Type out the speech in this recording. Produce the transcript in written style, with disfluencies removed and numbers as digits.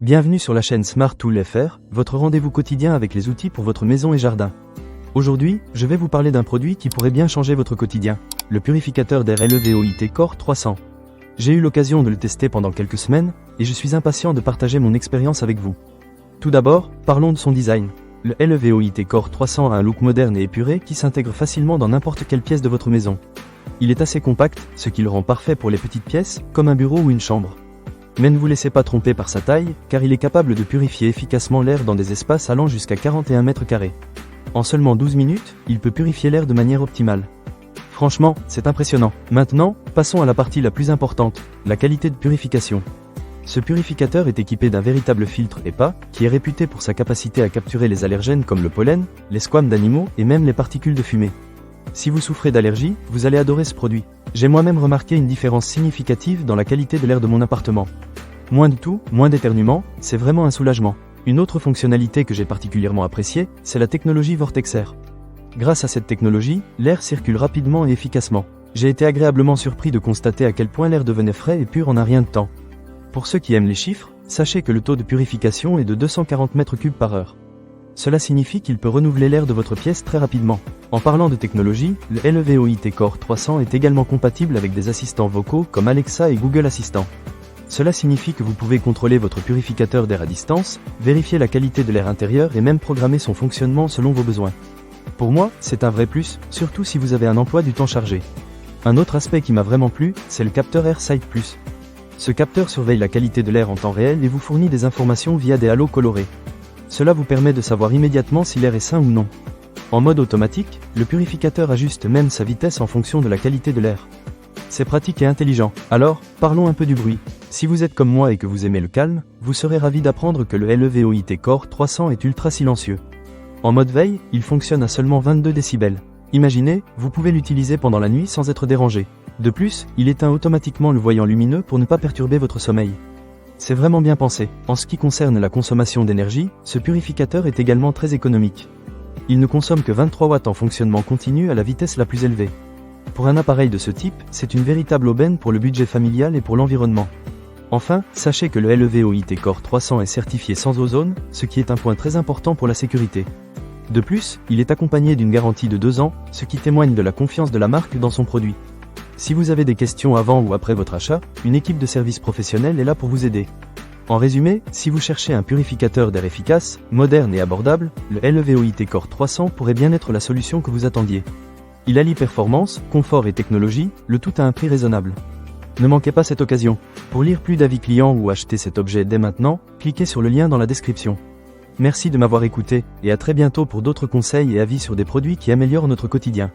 Bienvenue sur la chaîne Smart Tool FR, votre rendez-vous quotidien avec les outils pour votre maison et jardin. Aujourd'hui, je vais vous parler d'un produit qui pourrait bien changer votre quotidien, le purificateur d'air LVOIT Core 300. J'ai eu l'occasion de le tester pendant quelques semaines, et je suis impatient de partager mon expérience avec vous. Tout d'abord, parlons de son design. Le LVOIT Core 300 a un look moderne et épuré qui s'intègre facilement dans n'importe quelle pièce de votre maison. Il est assez compact, ce qui le rend parfait pour les petites pièces, comme un bureau ou une chambre. Mais ne vous laissez pas tromper par sa taille, car il est capable de purifier efficacement l'air dans des espaces allant jusqu'à 41 mètres carrés. En seulement 12 minutes, il peut purifier l'air de manière optimale. Franchement, c'est impressionnant. Maintenant, passons à la partie la plus importante, la qualité de purification. Ce purificateur est équipé d'un véritable filtre HEPA, qui est réputé pour sa capacité à capturer les allergènes comme le pollen, les squames d'animaux et même les particules de fumée. Si vous souffrez d'allergie, vous allez adorer ce produit. J'ai moi-même remarqué une différence significative dans la qualité de l'air de mon appartement. Moins de toux, moins d'éternuements, c'est vraiment un soulagement. Une autre fonctionnalité que j'ai particulièrement appréciée, c'est la technologie Vortex Air. Grâce à cette technologie, l'air circule rapidement et efficacement. J'ai été agréablement surpris de constater à quel point l'air devenait frais et pur en un rien de temps. Pour ceux qui aiment les chiffres, sachez que le taux de purification est de 240 m3 par heure. Cela signifie qu'il peut renouveler l'air de votre pièce très rapidement. En parlant de technologie, le LVOIT Core 300 est également compatible avec des assistants vocaux comme Alexa et Google Assistant. Cela signifie que vous pouvez contrôler votre purificateur d'air à distance, vérifier la qualité de l'air intérieur et même programmer son fonctionnement selon vos besoins. Pour moi, c'est un vrai plus, surtout si vous avez un emploi du temps chargé. Un autre aspect qui m'a vraiment plu, c'est le capteur AirSight Plus. Ce capteur surveille la qualité de l'air en temps réel et vous fournit des informations via des halos colorés. Cela vous permet de savoir immédiatement si l'air est sain ou non. En mode automatique, le purificateur ajuste même sa vitesse en fonction de la qualité de l'air. C'est pratique et intelligent. Alors, parlons un peu du bruit. Si vous êtes comme moi et que vous aimez le calme, vous serez ravi d'apprendre que le LVOIT Core 300 est ultra silencieux. En mode veille, il fonctionne à seulement 22 décibels. Imaginez, vous pouvez l'utiliser pendant la nuit sans être dérangé. De plus, il éteint automatiquement le voyant lumineux pour ne pas perturber votre sommeil. C'est vraiment bien pensé. En ce qui concerne la consommation d'énergie, ce purificateur est également très économique. Il ne consomme que 23 watts en fonctionnement continu à la vitesse la plus élevée. Pour un appareil de ce type, c'est une véritable aubaine pour le budget familial et pour l'environnement. Enfin, sachez que le LVOIT Core 300 est certifié sans ozone, ce qui est un point très important pour la sécurité. De plus, il est accompagné d'une garantie de 2 ans, ce qui témoigne de la confiance de la marque dans son produit. Si vous avez des questions avant ou après votre achat, une équipe de service professionnel est là pour vous aider. En résumé, si vous cherchez un purificateur d'air efficace, moderne et abordable, le LVOIT Core 300 pourrait bien être la solution que vous attendiez. Il allie performance, confort et technologie, le tout à un prix raisonnable. Ne manquez pas cette occasion. Pour lire plus d'avis clients ou acheter cet objet dès maintenant, cliquez sur le lien dans la description. Merci de m'avoir écouté, et à très bientôt pour d'autres conseils et avis sur des produits qui améliorent notre quotidien.